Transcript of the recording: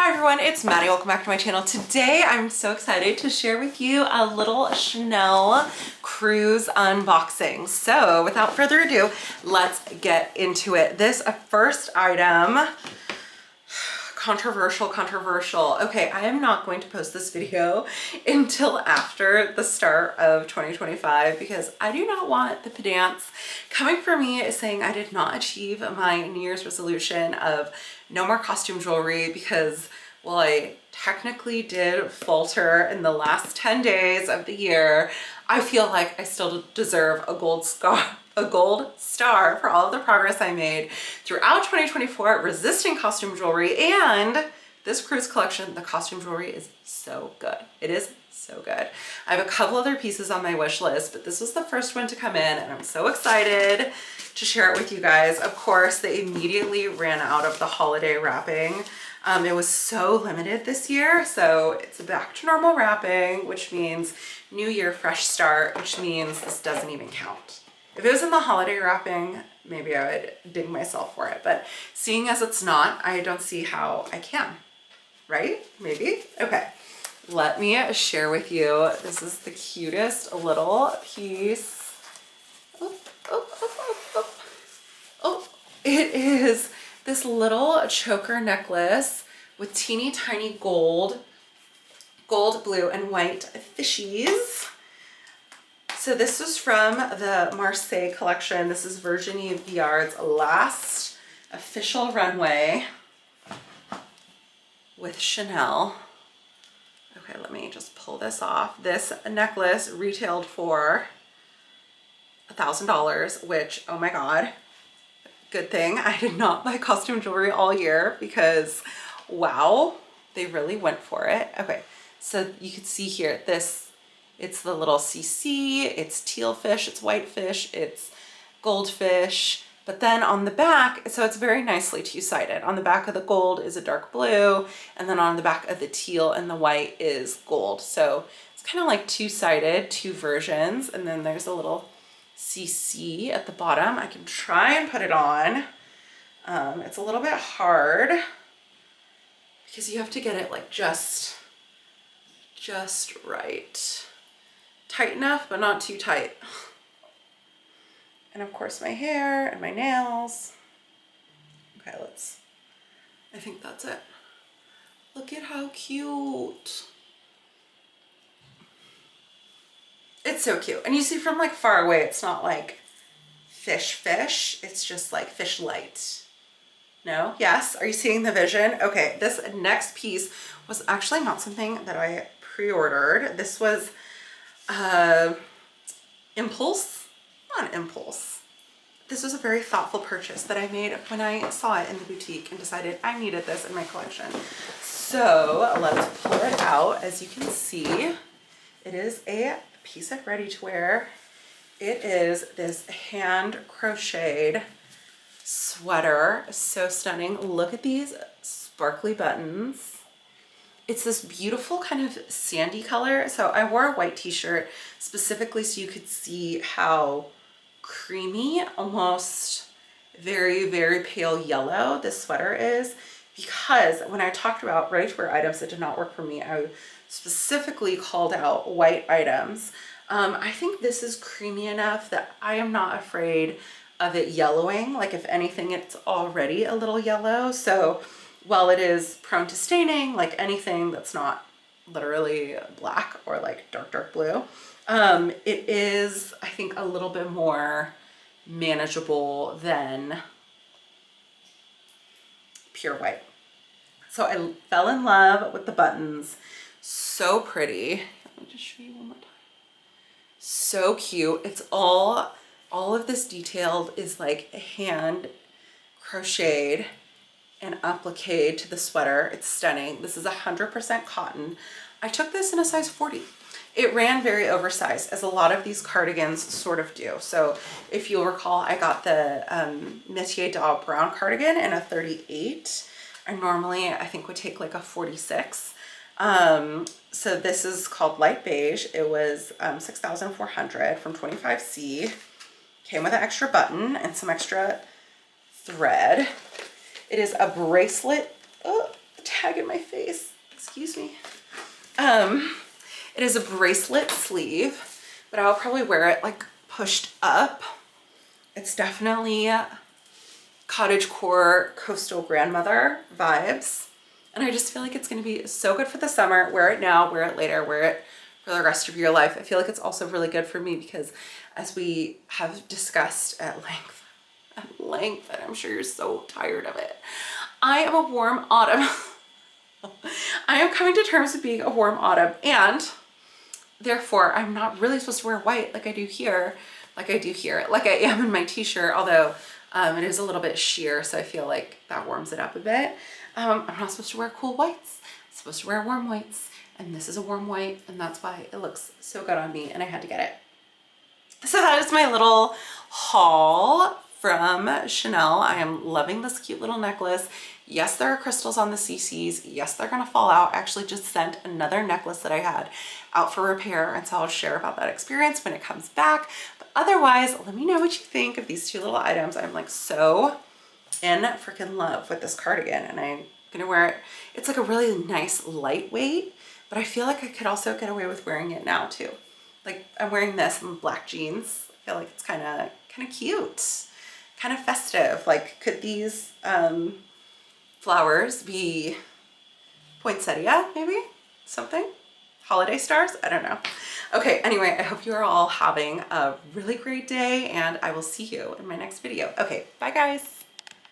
Hi everyone, it's Maddie. Welcome back to my channel. Today I'm so excited to share with you a little Chanel cruise unboxing. So without further ado, let's get into it. This first item, controversial. Okay, I am not going to post this video until after the start of 2025 because I do not want the pedants coming for me saying I did not achieve my New Year's resolution of no more costume jewelry because, well, I technically did falter in the last 10 days of the year. I feel like I still deserve a gold star for all of the progress I made throughout 2024 resisting costume jewelry. And this cruise collection, the costume jewelry is so good. It is so good. I have a couple other pieces on my wish list, but this was the first one to come in and I'm so excited to share it with you guys. Of course, they immediately ran out of the holiday wrapping. It was so limited this year, so it's back to normal wrapping, which means new year, fresh start, which means this doesn't even count. If it was in the holiday wrapping, maybe I would dig myself for it, but seeing as it's not, I don't see how I can, right? Maybe? Okay, let me share with you. This is the cutest little piece. Oh, it is this little choker necklace with teeny tiny gold, blue, and white fishies. So this is from the Marseille collection. This is Virginie Viard's last official runway with Chanel. Okay, let me just pull this off. This necklace retailed for $1,000, which, oh my God, good thing I did not buy costume jewelry all year because, wow, they really went for it. Okay, so you can see here, it's the little CC, it's teal fish, it's white fish, it's goldfish, but then on the back, so it's very nicely two-sided. On the back of the gold is a dark blue, and then on the back of the teal and the white is gold. So it's kind of like two-sided, two versions, and then there's a little CC at the bottom. I can try and put it on. It's a little bit hard because you have to get it like just right. Tight enough, but not too tight. And of course my hair and my nails. Okay, I think that's it. Look at how cute. It's so cute. And you see from like far away, it's not like fish, it's just like fish light. No? Yes? Are you seeing the vision? Okay, this next piece was actually not something that I pre-ordered. This was impulse? Not impulse. This was a very thoughtful purchase that I made when I saw it in the boutique and decided I needed this in my collection. So let's pull it out. As you can see, it is a piece of ready-to-wear. It is this hand crocheted sweater. So stunning. Look at these sparkly buttons. It's this beautiful kind of sandy color. So I wore a white t-shirt specifically so you could see how creamy, almost very, very pale yellow this sweater is, because when I talked about ready-to-wear items that did not work for me, I specifically called out white items. I think this is creamy enough that I am not afraid of it yellowing. Like if anything, it's already a little yellow. So while it is prone to staining, like anything that's not literally black or like dark blue, it is, I think, a little bit more manageable than pure white. So I fell in love with the buttons. So pretty. Let me just show you one more time. So cute. It's all of this detailed is like hand crocheted and appliqued to the sweater. It's stunning. This is 100% cotton. I took this in a size 40. It ran very oversized, as a lot of these cardigans sort of do. So if you'll recall, I got the Métier d'Art brown cardigan in a 38. I normally, I think, would take like a 46. So this is called light beige. It was 6,400 from 25C. Came with an extra button and some extra thread. It is a bracelet tag in my face. Excuse me. It is a bracelet sleeve, but I'll probably wear it like pushed up. It's definitely cottagecore coastal grandmother vibes. And I just feel like it's going to be so good for the summer. Wear it now, wear it later, wear it for the rest of your life. I feel like it's also really good for me because, as we have discussed at length, and I'm sure you're so tired of it, I am a warm autumn. I am coming to terms with being a warm autumn, and therefore I'm not really supposed to wear white like I do here, like I am in my t-shirt, although it is a little bit sheer, so I feel like that warms it up a bit. I'm not supposed to wear cool whites. I'm supposed to wear warm whites, and this is a warm white, and that's why it looks so good on me, and I had to get it. So that is my little haul from Chanel. I am loving this cute little necklace. Yes, there are crystals on the CCs. Yes, they're gonna fall out. I actually just sent another necklace that I had out for repair, and so I'll share about that experience when it comes back. But otherwise, let me know what you think of these two little items. I'm like so in freaking love with this cardigan, and I'm gonna wear it. It's like a really nice lightweight, but I feel like I could also get away with wearing it now too. Like I'm wearing this in black jeans. I feel like it's kind of cute, kind of festive. Like, could these flowers be poinsettia, maybe? Something? Holiday stars? I don't know. Okay, anyway, I hope you are all having a really great day, and I will see you in my next video. Okay, bye guys.